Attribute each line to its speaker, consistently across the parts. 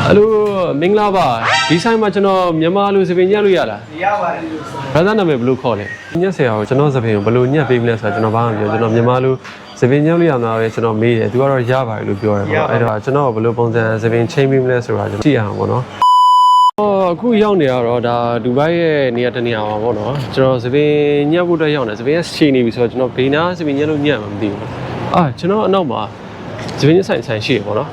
Speaker 1: Hello, Mingla ba. This time I chano Myanmar lu seven year lu ya la. Brother na me blue call. Nya se ya chano seven blue nya pe mle sa chano ba ma chano Myanmar lu seven year lu ya na be chano me de. Tu aro ya ba lu pyo re ba. Ai da chano blue pong san seven chain pe mle so ra chano ji ang bo no. အခုရောက်နေရတော့ဒါဒူဘိုင်းရဲ့နေရာတနေရာပါပေါ့နော်ကျွန်တော်စပင်းညက်ဖို့အတွက်ရောက်နေစပင်းချိန်နေပြီဆိုတော့ကျွန်တော်ဘေးနာစပင်းညက်လို့ညက်မှာမသိဘူးကျွန်တော်အနောက်မှာစပင်းဆိုင်ရှိရပေါ့နော်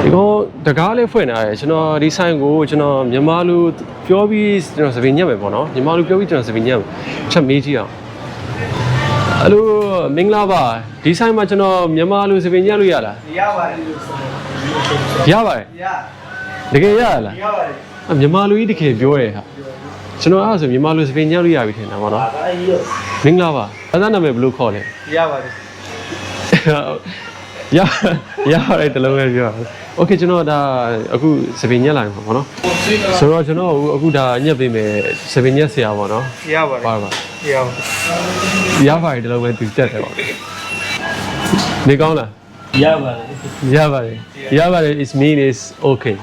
Speaker 1: ဒီကောင်တကားလေးဖွင့်နေရတယ်ကျွန်တော်ဒီဆိုင်ကိုကျွန်တော်မြန်မာလူပြောပြီးကျွန်တော်စပင်းညက်မယ်ပေါ့နော်မြန်မာလူပြောပြီးကျွန်တော်စပင်းညက်ချက်မေးကြည့်အောင်အဲ့လိုမင်္ဂလာပါဒီဆိုင်မှာကျွန်တော်မြန်မာလူစပင်းညက်လို့ရလားရပါတယ်တကယ်ရလားမြန်မာလူကြီးတကယ်ပြောရဲဟာကျွန်တော်အဲ့ဆိုမြန်မာလူစပင်းညက်လို့ရပြီထင်တာပေါ့နော်မင်္ဂလာပါအဲ့ဒါနာမည်ဘယ်လိုခေါ်လဲရပါတယ်ရပါတယ်တလုံးပဲပြောโอเคကျွန်တော်ဒါအခုစပင်းညက်လာပြီပေါ့နော်ဆိုတော့ကျွန်တော်အခုဒါညက်ပေးမယ်စပင်းညက်ဆရာပေါ့နော်ရပါတယ်တလုံးပဲသူတက်တယ်ပေါ့နေကောင်းလားရပါတယ် it mean is okay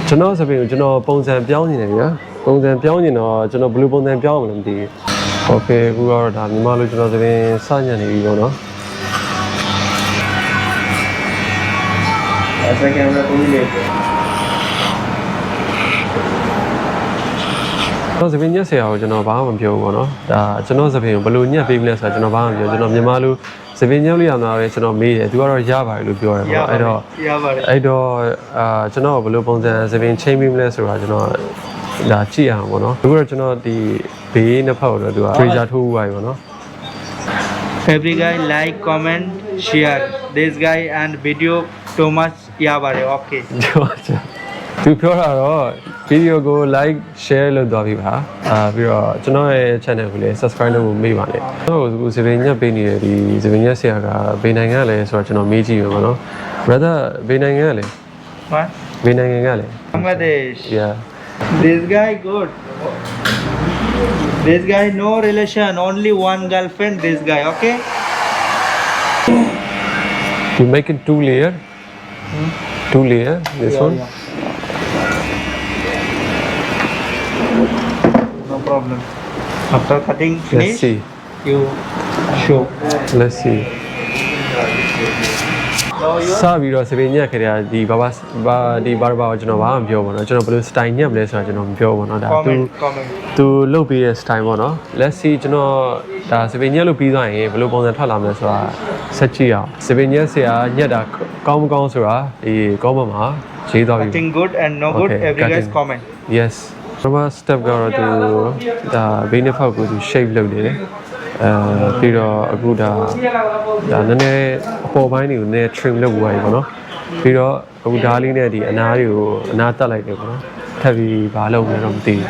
Speaker 1: ကျွန်တော်စပင်းကိုကျွန်တော်ပုံစံပြောင်းနေတယ်ဗျာပုံစံပြောင်းနေတော့ကျွန်တော်ဘယ်လိုပုံစံပြောင်းမလဲမသိဘူး okay အခုကတော့ဒါမြန်မာလိုကျွန်တော်စပင်းစညံ့နေပြီပေါ့နော်အဲ့ကင်မရာကိုလေးတော့စပင်းညက်ဆရာကိုကျွန်တော်ဘာမှမပြောဘူးပေါ့နော်ဒါကျွန်တော်စပင်းကိုဘယ်လိုညက်ပေးမလဲဆိုတာကျွန်တော်ဘာမှမပြောကျွန်တော်မြန်မာလိုစပင်းညက်လို့ရမှာပဲကျွန်တော်မေးတယ်သူကတော့ရပါတယ်လို့ပြောတယ်ပေါ့အဲ့တော့ကျွန်တော်ဘယ်လိုပုံစံစပင်းချိန်ပေးမလဲဆိုတာကျွန်တော်ဒါကြည့်အောင်ပေါ့နော်အခုတော့ကျွန်တော်ဒီဘေးနှစ်ဖက်တော့သူက treasure ထိုးသွားပြီပေါ့နော်
Speaker 2: Every guy like, comment, share this guy and video too much yabare okay
Speaker 1: သူပြောတာတော့ video ကို like share လုပ်သွားပြီပါပြီးတော့ကျွန်တော်ရဲ့ channel ကိုလည်း subscribe လုပ်ဖို့မေ့ပါနဲ့ကျွန်တော်အခုစပင်းညက်ပေးနေတဲ့ဒီစပင်းညက်ဆရာကဘယ်နိုင်ငံလဲဆိုတော့ကျွန်တော်မေးကြည့်ရပါတော့ brother ဘယ်နိုင်ငံလဲ
Speaker 2: what
Speaker 1: ဘယ်နိုင်ငံကလဲ
Speaker 2: Bangladesh
Speaker 1: yeah
Speaker 2: this guy good this guy no relation only one girlfriend this guy okay
Speaker 1: you make it two layer this one
Speaker 2: no problem after cutting finish
Speaker 1: let's see
Speaker 2: you show
Speaker 1: let's see စပြီးတော့စပင်းညက်ခဲ့တဲ့ဒီဘာကိုကျွန်တော်ဘာမှမပြောပါတော့ကျွန်တော်ဘယ်လို style ညက်မလဲဆိုတာကျွန်တော်မပြောပါတော့ဒါသူလုပ်ပြီးတဲ့ style ပေါ့နော် let's see ကျွန်တော်ဒါစပင်းညက်လို့ပြီးသွားရင်ဘယ်လိုပုံစံထွက်လာမလဲဆိုတာဆက်ကြည့်အောင်စပင်းညက်ဆရာညက်တာကောင်းမကောင်းဆိုတာဒီကောင်းပါမှာရေးသွားပြီ
Speaker 2: cutting good and no good every guys comment
Speaker 1: yes ပထမ step ကတော့သူဒါဘေးနှစ်ဖက်ကိုသူ shape လုပ်နေတယ်ပြီးတော့အခုဒါနည်းနည်းအပေါ်ပိုင်းတွေကိုနည်း trim လုပ်သွားပြီပေါ့နော်ပြီးတော့အခုဓာတ်လေးနဲ့ဒီအနားတွေကိုအနားတက်လိုက်တယ်ပေါ့နော်ထပ်ပြီးဘာလုပ်မလဲတော့မသိဘူး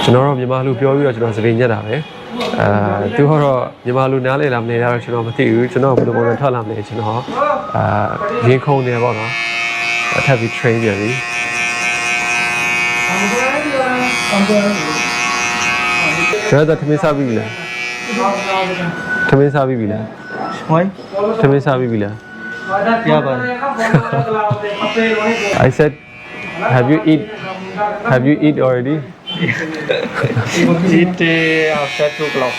Speaker 1: ကျွန်တော်တော့မြန်မာလူပြောပြီးတော့ကျွန်တော်စပင်းညက်တာပဲသူကတော့မြန်မာလူနားလေလာမလဲတော့ကျွန်တော်မသိဘူးကျွန်တော်ဘယ်လိုပုံစံထွက်လာမလဲကျွန်တော်ရင်းခုံနေပေါ့နော်ထပ်ပြီး train ပြန်ပြီဒါသမီးစားပြီလားသမီးစားပြီလား
Speaker 2: why
Speaker 1: သမီးစားပြီလား
Speaker 2: yabare
Speaker 1: I said have you eat already
Speaker 2: eat after 2 o'clock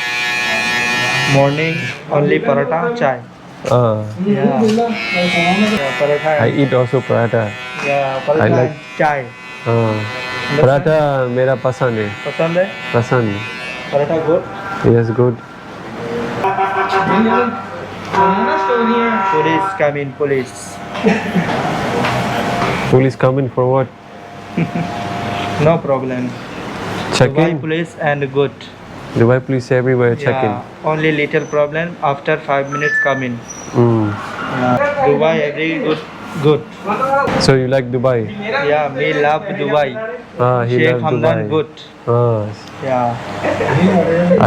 Speaker 2: morning only paratha chai yeah paratha
Speaker 1: I eat also paratha
Speaker 2: yeah paratha
Speaker 1: I like
Speaker 2: chai
Speaker 1: paratha मेरा पसंद है
Speaker 2: paratha good
Speaker 1: yes good
Speaker 2: police come in police
Speaker 1: come in for what
Speaker 2: no problem
Speaker 1: check
Speaker 2: Dubai
Speaker 1: in
Speaker 2: police and good
Speaker 1: Dubai police everywhere check in
Speaker 2: only little problem after 5 minutes come in Dubai every good
Speaker 1: so you like Dubai
Speaker 2: yeah me love Dubai
Speaker 1: he
Speaker 2: Sheikh
Speaker 1: loves
Speaker 2: Hamdan
Speaker 1: Dubai
Speaker 2: good yeah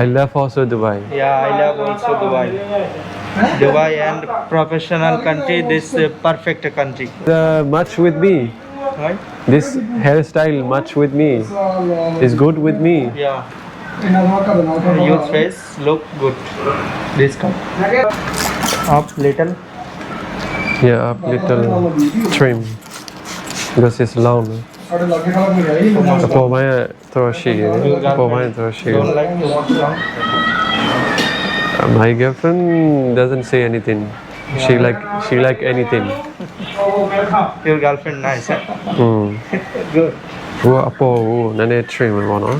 Speaker 1: I love also Dubai
Speaker 2: yeah I love also Dubai and professional country this perfect country
Speaker 1: much with me
Speaker 2: right
Speaker 1: this hairstyle much with me is good with me
Speaker 2: yeah your face look good this come up little
Speaker 1: Yeah, up little trim because it's long. အပေါ်ပိုင်းကတော့ရှိတယ်အပေါ်ပိုင်းတော့ရှိတယ်
Speaker 2: Don't like too much long.
Speaker 1: My girlfriend doesn't say anything. She like anything.
Speaker 2: Your girlfriend nice, huh? Good.
Speaker 1: ဟိုအပေါ်ကိုနည်းနည်း trim ပဲပေါ့နော်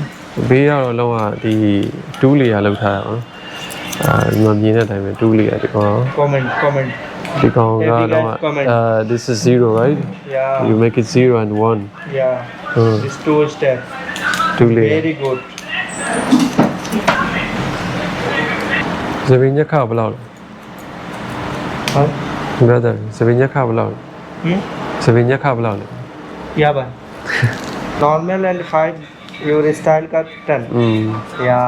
Speaker 1: ဘေးကတော့လုံးဝဒီ2 layer လောက်ထားတာပေါ့နော်မြင်တဲ့အတိုင်းပဲ2 layer ဒီကောင်
Speaker 2: Comment.
Speaker 1: ဒီကောင်ကတော့
Speaker 2: comment.
Speaker 1: This is 0 right
Speaker 2: Yeah.
Speaker 1: you make it 0 and 1
Speaker 2: Yeah.
Speaker 1: Hmm.
Speaker 2: This 2 step.
Speaker 1: 2 layer
Speaker 2: Very good.
Speaker 1: စပင်းညက်ခဘယ်လောက်လဲ
Speaker 2: Huh?
Speaker 1: brother စပင်းညက်ခဘယ်လောက်လဲ စပင်းညက်ခဘယ်လောက်လဲ
Speaker 2: Yeah, bhai. Normal and 5. Your style ka 10. Yeah.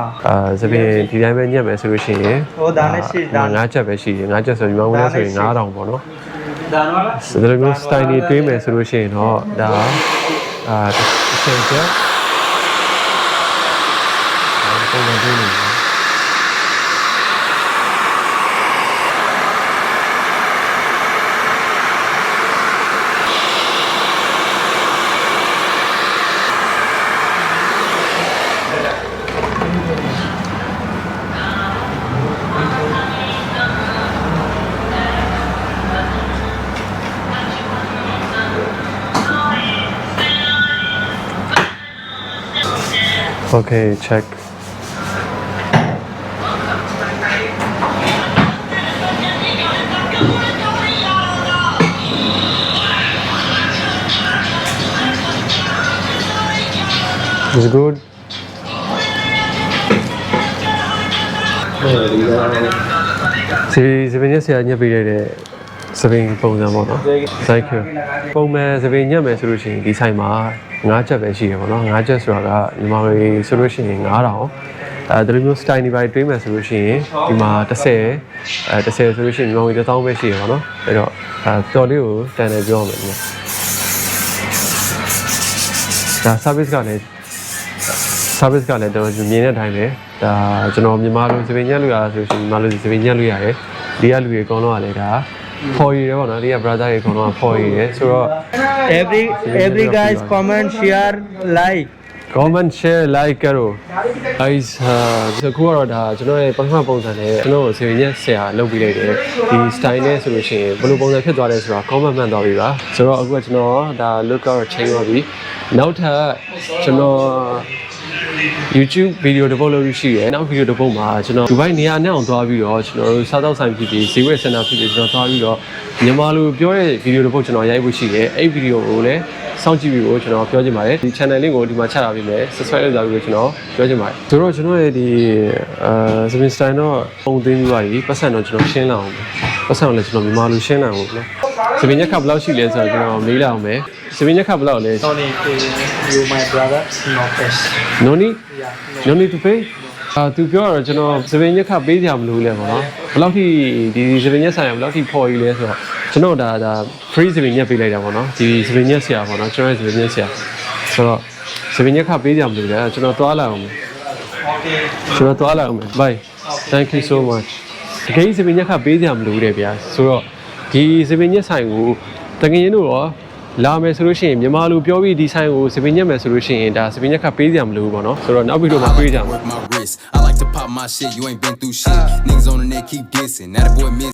Speaker 1: စပင်းဒီတိုင်းပဲညက်မယ်ဆိုလို့ရှိရင်
Speaker 2: Oh, Danish is done.
Speaker 1: 9ချက်ပဲရှိတယ်9ချက်ဆိုညီမဝင်လဲဆိုရင်9000ပေါ့နော်
Speaker 2: Done wala?
Speaker 1: ဒီလိုမျိုး style တွေတွေးမယ်ဆိုလို့ရှိရင်တော့ဒါတစ်ချိန်ချက်ပုံမှန်တွေးနေတယ် Okay, check. It's good. Si ben yes ညက်ပေးရတဲ့စပင်းပုံစံပေါ့နော် Thank you ပုံမှန်စပင်းညက်မယ်ဆိုလို့ရှိရင်ဒီဆိုင်မှာ9ချက်ပဲရှိရပေါ့နော်9ချက်ဆိုတာကညီမလေးဆိုလို့ရှိရင်9000ဒီလိုမျိုး style တွေပါတွေးမယ်ဆိုလို့ရှိရင်ဒီမှာ10ဆိုလို့ရှိရင်ညီမလေး1000ပဲရှိရပေါ့နော်အဲ့တော့တော်လေးကိုတန်တယ်ပြောရမယ်ညဒါ service ကလည်းတော့မြင်တဲ့အတိုင်းပဲဒါကျွန်တော်မြန်မာလူစပင်းညက်လို့ရဆိုလို့ရှိရင်မြန်မာလူစပင်းညက်လို့ရတယ်ဒီကလူတွေအကုန်လုံးကလည်းဒါဖော်ရည်တယ်ပေါ့နော်ဒီက brother တွေအကုန်လုံးကဖော်ရည်တယ်ဆိုတော့
Speaker 2: Every guys comment, share, like.
Speaker 1: comment share like ကြတော့ guys ဒီခုကတော့ဒါကျွန်တော်ရဲ့ပထမပုံစံနဲ့ကျွန်တော်ကိုစပင်းညက်ဆရာလုပ်ပြီးလိုက်တယ်ဒီ style နဲ့ဆိုလို့ရှိရင်ဘယ်လိုပုံစံဖြစ်သွားလဲဆိုတာ comment မှန်သွားပြီပါဆိုတော့အခုကကျွန်တော်ဒါ look out change သွားပြီနောက်ထပ်ကျွန်တော် YouTube ဗီဒီယိုတစ်ပုတ်လုပ်လို့ရှိရဲနောက်ဗီဒီယိုတစ်ပုတ်မှာကျွန်တော်ဒီဘိုင်းနေရာနဲ့အောင်သွားပြီးတော့ကျွန်တော်တို့စားသောက်ဆိုင်ဖြစ်ပြီးဈေးဝယ်စင်တာဖြစ်ပြီးကျွန်တော်သွားပြီးတော့မြန်မာလူပြောတဲ့ဗီဒီယိုတစ်ပုတ်ကျွန်တော်ရိုက်ဖို့ရှိရဲအဲ့ဗီဒီယိုကိုလည်းစောင့်ကြည့်ပြီးတော့ကျွန်တော်ပြောချင်ပါတယ်ဒီ channel link ကိုဒီမှာချထားပေးမယ် subscribe လုပ်ကြပြီးတော့ကျွန်တော်ပြောချင်ပါတယ်ဆိုတော့ကျွန်တော်ရဲ့ဒီစပင်စတိုင်းတော့ပုံသိမ်းပြီးပါပြီပတ်စံတော့ကျွန်တော်ရှင်းလာအောင်ပတ်စံကိုလည်းကျွန်တော်မြန်မာလူရှင်းလာအောင်နော်စပင်ညက်ခဘယ်လောက်ရှိလဲဆိုတော့ကျွန်တော်မေးလိုက်အောင်မယ်စပင်ညက်ခဘယ်လောက်လဲ
Speaker 2: No need to you my brother, no cash.
Speaker 1: No need no need to pay သူပြောတော့ကျွန်တော်စပင်ညက်ခပေးကြမလို့လဲပေါ့နော်ဘယ်လောက်ထိဒီစပင်ညက်ဆိုင်ဘယ်လောက်ထိဖော်ရည်လဲဆိုတော့ကျွန်တော်ဒါ free စပင်ညက်ပေးလိုက်တာပေါ့နော်ဒီစပင်ညက်ဆရာပေါ့နော်ကျွန်တော်ရဲ့စပင်ညက်ဆရာဆိုတော့စပင်ညက်ခပေးကြမလို့လဲကျွန်တော်သွားလာအောင်မယ်
Speaker 2: Okay.
Speaker 1: ကျွန်တော်သွားလာအောင်မယ် bye thank you so much ဒီကိစ္စစပင်ညက်ခပေးကြမလို့တဲ့ဗျာဆိုတော့ဒီစပင်ညက်ဆိုင်ကိုတကယ်ရင်တို့ရောလာမယ်ဆိုလို့ရှိရင်မြန်မာလူပြောပြီးဒီဆိုင်ကိုစပင်ညက်မယ်ဆိုလို့ရှိရင်ဒါစပင်ညက်ခပေးကြမလို့ပေါ့နော်ဆိုတော့နောက်ပြီးတော့မှာပေးကြမှာ
Speaker 3: My wrist. I like to pop my shit. You ain't been through shit. Niggas on the net keep dissing. Now the boy miss.